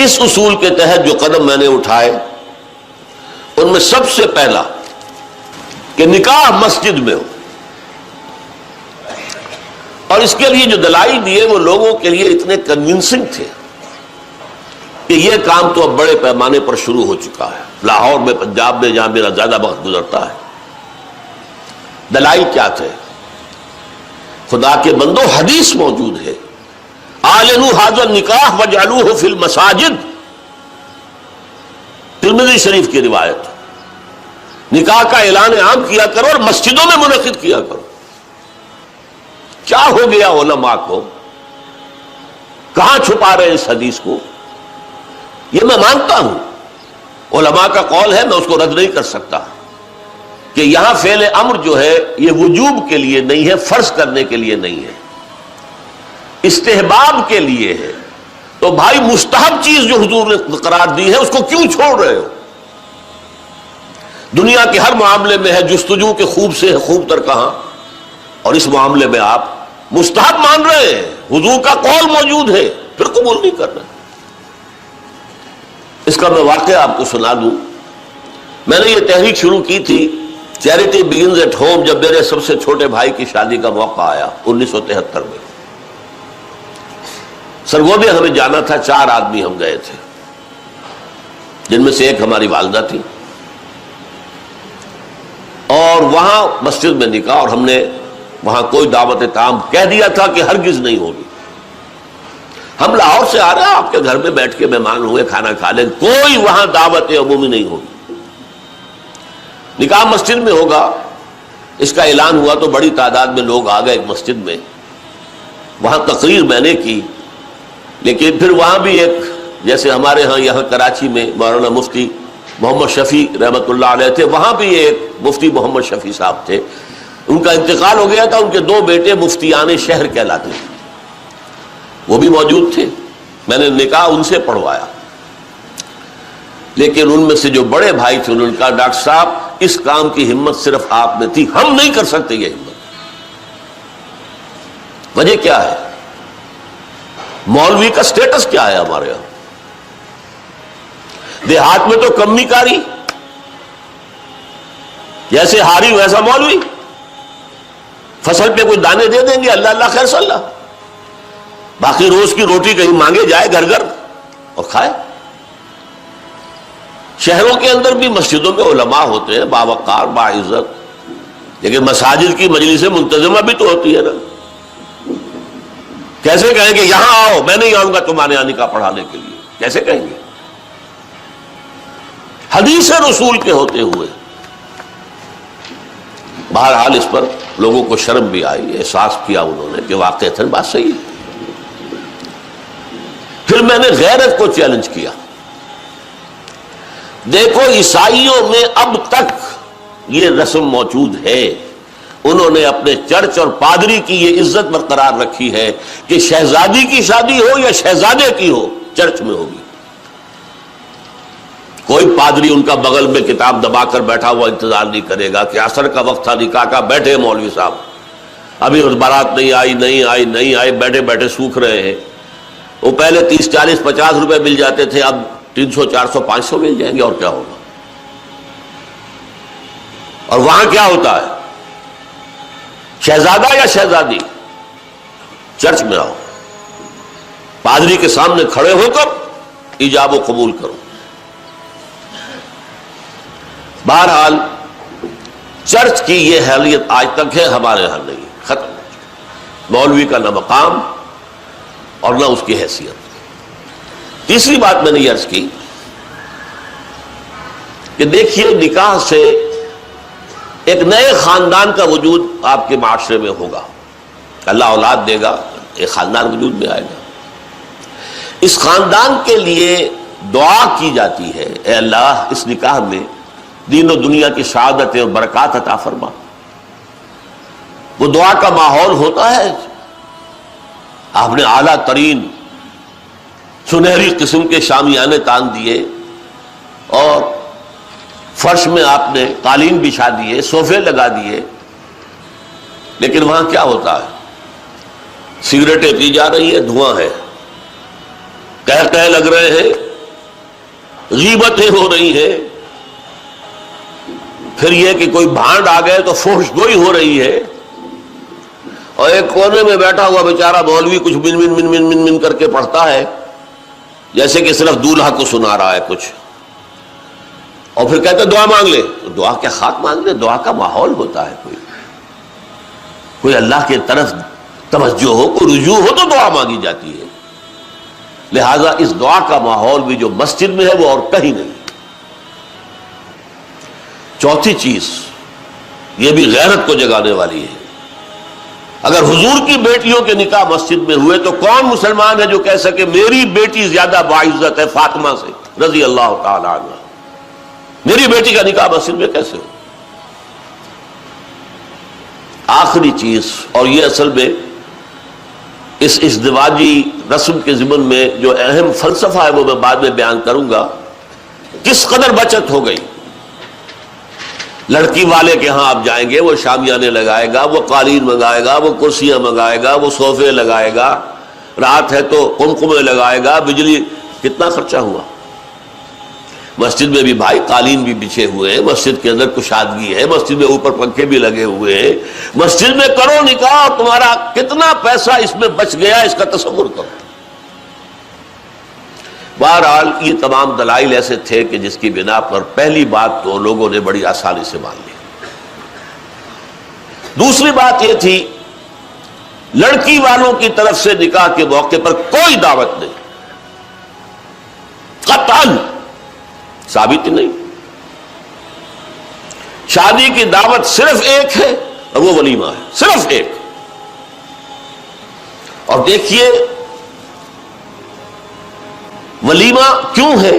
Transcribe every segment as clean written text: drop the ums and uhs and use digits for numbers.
اس اصول کے تحت جو قدم میں نے اٹھائے ان میں سب سے پہلا کہ نکاح مسجد میں ہو، اور اس کے لیے جو دلائل دیے وہ لوگوں کے لیے اتنے کنونسنگ تھے کہ یہ کام تو اب بڑے پیمانے پر شروع ہو چکا ہے، لاہور میں، پنجاب میں، جہاں میرا زیادہ وقت گزرتا ہے۔ دلائل کیا تھے؟ خدا کے بندو، حدیث موجود ہے، اعلنوا ھذا النکاح واجعلوہ فی المساجد، ترمذی شریف کی روایت۔ نکاح کا اعلان عام کیا کرو اور مسجدوں میں منعقد کیا کرو۔ کیا ہو گیا علماء کو؟ کہاں چھپا رہے اس حدیث کو؟ یہ میں مانتا ہوں، علماء کا قول ہے، میں اس کو رد نہیں کر سکتا کہ یہاں فعل امر جو ہے یہ وجوب کے لیے نہیں ہے، فرض کرنے کے لیے نہیں ہے، استحباب کے لیے ہے۔ تو بھائی مستحب چیز جو حضور نے قرار دی ہے اس کو کیوں چھوڑ رہے ہو؟ دنیا کے ہر معاملے میں ہے جستجو کے خوب سے ہے خوب تر کہاں، اور اس معاملے میں آپ مستحب مان رہے ہیں، حضور کا قول موجود ہے، پھر قبول نہیں کر رہے۔ اس کا میں واقعہ آپ کو سنا دوں۔ میں نے یہ تحریک شروع کی تھی، چیریٹی بگنز ایٹ ہوم، جب میرے سب سے چھوٹے بھائی کی شادی کا موقع آیا 1973 میں۔ سرگودے ہمیں جانا تھا، 4 آدمی ہم گئے تھے، جن میں سے ایک ہماری والدہ تھی، اور وہاں مسجد میں نکاح، اور ہم نے وہاں کوئی دعوت تام کہہ دیا تھا کہ ہرگز نہیں ہوگی۔ ہم لاہور سے آ رہے ہیں، آپ کے گھر میں بیٹھ کے مہمان ہوئے، کھانا کھا لیں، کوئی وہاں دعوت عمومی نہیں ہوگی، نکاح مسجد میں ہوگا۔ اس کا اعلان ہوا تو بڑی تعداد میں لوگ آ گئے ایک مسجد میں، وہاں تقریر میں نے کی، لیکن پھر وہاں بھی ایک، جیسے ہمارے ہاں یہاں کراچی میں مولانا مفتی محمد شفیع رحمۃ اللہ علیہ تھے، وہاں بھی ایک مفتی محمد شفیع صاحب تھے، ان کا انتقال ہو گیا تھا، ان کے 2 بیٹے مفتیان شہر کہلاتے تھے، وہ بھی موجود تھے، میں نے نکاح ان سے پڑھوایا۔ لیکن ان میں سے جو بڑے بھائی تھے انہوں نے کہا ڈاکٹر صاحب اس کام کی ہمت صرف آپ میں تھی، ہم نہیں کر سکتے یہ ہمت۔ وجہ کیا ہے؟ مولوی کا سٹیٹس کیا ہے ہمارے یہاں؟ دیہات میں تو کمی کاری، جیسے ہاری ویسا مولوی، فصل پہ کوئی دانے دے دیں گے، اللہ اللہ خیر صلی اللہ، باقی روز کی روٹی کہیں مانگے جائے گھر گھر اور کھائے۔ شہروں کے اندر بھی مسجدوں میں علماء ہوتے ہیں باوقار باعزت، لیکن مساجد کی مجلس منتظمہ بھی تو ہوتی ہے نا۔ کیسے کہیں گے یہاں آؤ، میں نہیں آؤں گا تمہارے یہاں نکاح پڑھانے کے لیے؟ کیسے کہیں گے؟ حدیث رسول کے ہوتے ہوئے بہرحال اس پر لوگوں کو شرم بھی آئی، احساس کیا انہوں نے کہ واقعتاً بات صحیح ہے۔ پھر میں نے غیرت کو چیلنج کیا۔ دیکھو عیسائیوں میں اب تک یہ رسم موجود ہے، انہوں نے اپنے چرچ اور پادری کی یہ عزت برقرار رکھی ہے کہ شہزادی کی شادی ہو یا شہزادے کی ہو چرچ میں ہوگی۔ کوئی پادری ان کا بغل میں کتاب دبا کر بیٹھا ہوا انتظار نہیں کرے گا کہ عصر کا وقت تھا نکاح کا، بیٹھے مولوی صاحب ابھی بارات نہیں آئی، بیٹھے بیٹھے سوکھ رہے ہیں۔ وہ پہلے 30 40 50 روپے مل جاتے تھے، اب 300 400 500 مل جائیں گے، اور کیا ہوگا؟ اور وہاں کیا ہوتا ہے؟ شہزادہ یا شہزادی چرچ میں آؤ، پادری کے سامنے کھڑے ہو کر ایجاب و قبول کرو۔ بہرحال چرچ کی یہ حیثیت آج تک ہے، ہمارے یہاں نہیں، ختم ہو چکی۔ مولوی کا نہ مقام اور نہ اس کی حیثیت۔ تیسری بات میں نے یہ عرض کی کہ دیکھیے نکاح سے ایک نئے خاندان کا وجود آپ کے معاشرے میں ہوگا، اللہ اولاد دے گا، ایک خاندان وجود میں آئے گا۔ اس خاندان کے لیے دعا کی جاتی ہے، اے اللہ اس نکاح میں دین و دنیا کی سعادت اور برکات عطا فرما۔ وہ دعا کا ماحول ہوتا ہے، آپ نے اعلیٰ ترین سنہری قسم کے شامیانے تان دیے، اور فرش میں آپ نے قالین بچھا دیے، صوفے لگا دیے، لیکن وہاں کیا ہوتا ہے؟ سگریٹیں پی جا رہی ہیں، دھواں ہے، کہہ لگ رہے ہیں، غیبتیں ہو رہی ہیں، پھر یہ کہ کوئی بھانڈ آ گئے تو فحش گوئی ہو رہی ہے، اور ایک کونے میں بیٹھا ہوا بیچارہ مولوی کچھ من من من من من من کر کے پڑھتا ہے جیسے کہ صرف دولہا کو سنا رہا ہے کچھ، اور پھر کہتے دعا مانگ لے. تو دعا کیا خاک مانگ لے؟ دعا کا ماحول ہوتا ہے، کوئی اللہ کی طرف توجہ ہو، کوئی رجوع ہو تو دعا مانگی جاتی ہے. لہذا اس دعا کا ماحول بھی جو مسجد میں ہے وہ اور کہیں نہیں. چوتھی چیز یہ بھی غیرت کو جگانے والی ہے. اگر حضور کی بیٹیوں کے نکاح مسجد میں ہوئے تو کون مسلمان ہے جو کہہ سکے میری بیٹی زیادہ باعزت ہے فاطمہ سے رضی اللہ تعالی عنہ؟ میری بیٹی کا نکاح مسجد میں کیسے ہو؟ آخری چیز، اور یہ اصل میں اس ازدواجی رسم کے ضمن میں جو اہم فلسفہ ہے وہ میں بعد میں بیان کروں گا. کس قدر بچت ہو گئی. لڑکی والے کے ہاں آپ جائیں گے، وہ شامیانے لگائے گا، وہ قالین منگائے گا، وہ کرسیاں منگائے گا، وہ صوفے لگائے گا، رات ہے تو قمقمے لگائے گا، بجلی. کتنا خرچہ ہوا. مسجد میں بھی بھائی قالین بھی بچھے ہوئے ہیں، مسجد کے اندر کشادگی ہے، مسجد میں اوپر پنکھے بھی لگے ہوئے ہیں. مسجد میں کرو نکاح اور تمہارا کتنا پیسہ اس میں بچ گیا اس کا تصور کرو. بہرحال یہ تمام دلائل ایسے تھے کہ جس کی بنا پر پہلی بات تو لوگوں نے بڑی آسانی سے مان لی. دوسری بات یہ تھی لڑکی والوں کی طرف سے نکاح کے موقع پر کوئی دعوت نہیں، قطعاً ثابت نہیں. شادی کی دعوت صرف ایک ہے اور وہ ولیمہ ہے، صرف ایک. اور دیکھیے ولیمہ کیوں ہے؟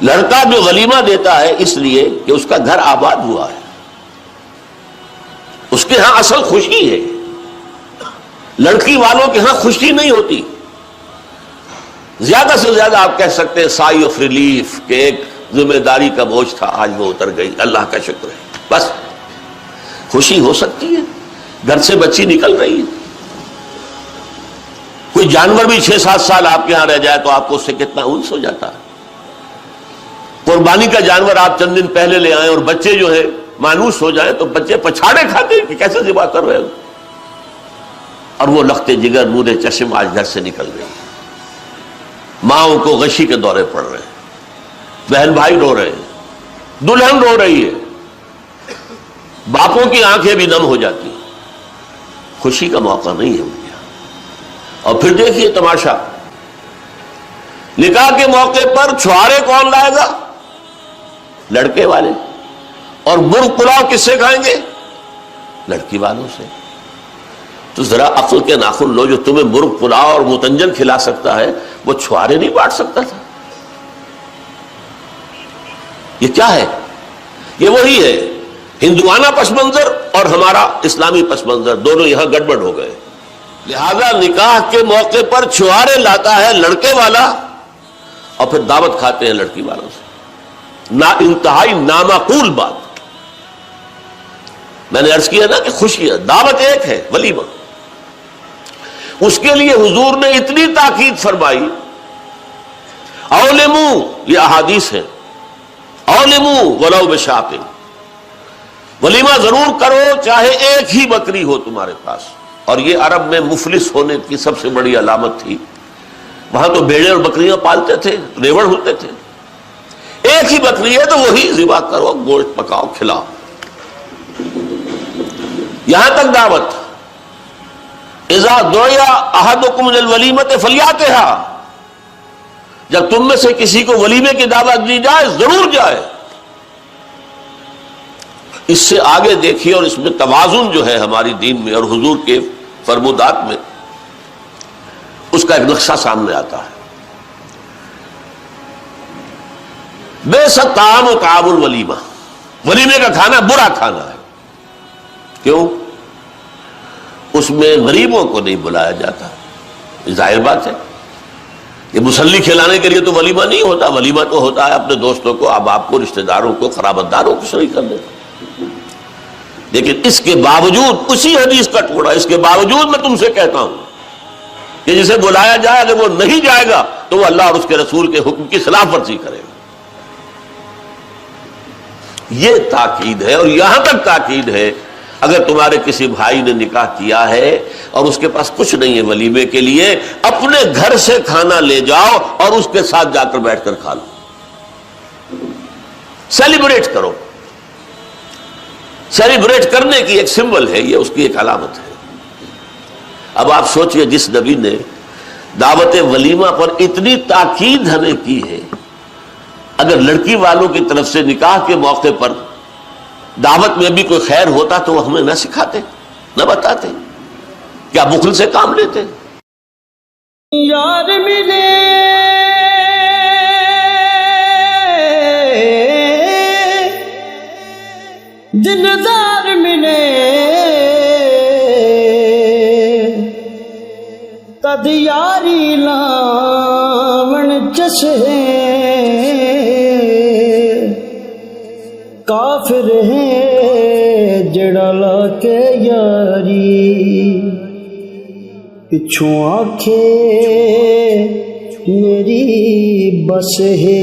لڑکا جو ولیمہ دیتا ہے اس لیے کہ اس کا گھر آباد ہوا ہے، اس کے ہاں اصل خوشی ہے. لڑکی والوں کے ہاں خوشی نہیں ہوتی. زیادہ سے زیادہ آپ کہہ سکتے ہیں سائی آف ریلیف کہ ایک ذمہ داری کا بوجھ تھا آج وہ اتر گئی، اللہ کا شکر ہے. بس خوشی ہو سکتی ہے، گھر سے بچی نکل رہی ہے. کوئی جانور بھی 6-7 سال آپ کے ہاں رہ جائے تو آپ کو اس سے کتنا انس ہو جاتا ہے. قربانی کا جانور آپ چند دن پہلے لے آئیں اور بچے جو ہے مانوس ہو جائیں تو بچے پچھاڑے کھاتے ہیں کہ کیسے ذبح کر رہے ہو، اور وہ لختے جگر نور چشم آج گھر سے نکل گئی. ماؤں کو غشی کے دورے پڑ رہے ہیں، بہن بھائی رو رہے ہیں، دلہن رو رہی ہے، باپوں کی آنکھیں بھی نم ہو جاتی ہیں. خوشی کا موقع نہیں ہے ان کے. اور پھر دیکھیے تماشا، نکاح کے موقع پر چھوارے کون لائے گا؟ لڑکے والے. اور مرغ پلاؤ کس سے کھائیں گے؟ لڑکی والوں سے. تو ذرا عقل کے ناخن لو، جو تمہیں مرغ پلاؤ اور متنجن کھلا سکتا ہے وہ چھوارے نہیں بانٹ سکتا تھا. یہ کیا ہے؟ یہ وہی ہے ہندوانہ پس منظر اور ہمارا اسلامی پس منظر، دونوں یہاں گڑبڑ ہو گئے. لہذا نکاح کے موقع پر چھوارے لاتا ہے لڑکے والا اور پھر دعوت کھاتے ہیں لڑکی والوں سے. انتہائی نامعقول بات. میں نے عرض کیا نا کہ خوشی ہے، دعوت ایک ہے ولیمہ. اس کے لیے حضور نے اتنی تاکید فرمائی. اولمو، یہ احادیث ہے، اولمو ولو بشاق، ولیمہ ضرور کرو چاہے ایک ہی بکری ہو تمہارے پاس. اور یہ عرب میں مفلس ہونے کی سب سے بڑی علامت تھی. وہاں تو بھیڑیں اور بکریاں پالتے تھے، ریوڑ ہوتے تھے. ایک ہی بکری ہے تو وہی ذبح کرو، گوشت پکاؤ، کھلاؤ. یہاں تک دعوت اذا دعی احدکم للولیمۃ فلیاتھا، جب تم میں سے کسی کو ولیمے کی دعوت دی جائے ضرور جائے. اس سے آگے دیکھیے، اور اس میں توازن جو ہے ہماری دین میں اور حضور کے فرمودات میں، اس کا ایک نقشہ سامنے آتا ہے. بے ست طعام و طعام الولیمہ، ولیمے کا کھانا برا کھانا ہے. کیوں؟ اس میں غریبوں کو نہیں بلایا جاتا. ظاہر بات ہے، یہ مسلی کھلانے کے لیے تو ولیمہ نہیں ہوتا. ولیمہ تو ہوتا ہے اپنے دوستوں کو، اب آپ کو، رشتہ داروں کو، قرابت داروں کو شریک کر دیتا. لیکن اس کے باوجود، اسی حدیث کا ٹکڑا، اس کے باوجود میں تم سے کہتا ہوں کہ جسے بلایا جائے اگر وہ نہیں جائے گا تو وہ اللہ اور اس کے رسول کے حکم کی خلاف ورزی کرے گا. یہ تاکید ہے. اور یہاں تک تاکید ہے اگر تمہارے کسی بھائی نے نکاح کیا ہے اور اس کے پاس کچھ نہیں ہے ولیمے کے لیے، اپنے گھر سے کھانا لے جاؤ اور اس کے ساتھ جا کر بیٹھ کر کھا لو، سیلیبریٹ کرو. سیلیبریٹ کرنے کی ایک سمبل ہے، یہ اس کی ایک علامت ہے. اب آپ سوچئے جس نبی نے دعوت ولیمہ پر اتنی تاکید ہمیں کی ہے، اگر لڑکی والوں کی طرف سے نکاح کے موقع پر دعوت میں بھی کوئی خیر ہوتا تو وہ ہمیں نہ سکھاتے، نہ بتاتے؟ کیا بخل سے کام لیتے؟ یار ملے دلدار ملے تد یاری لاون چشے کافر ہے جڑا لا کے یاری پچھوں آنکھیں میری بس ہے.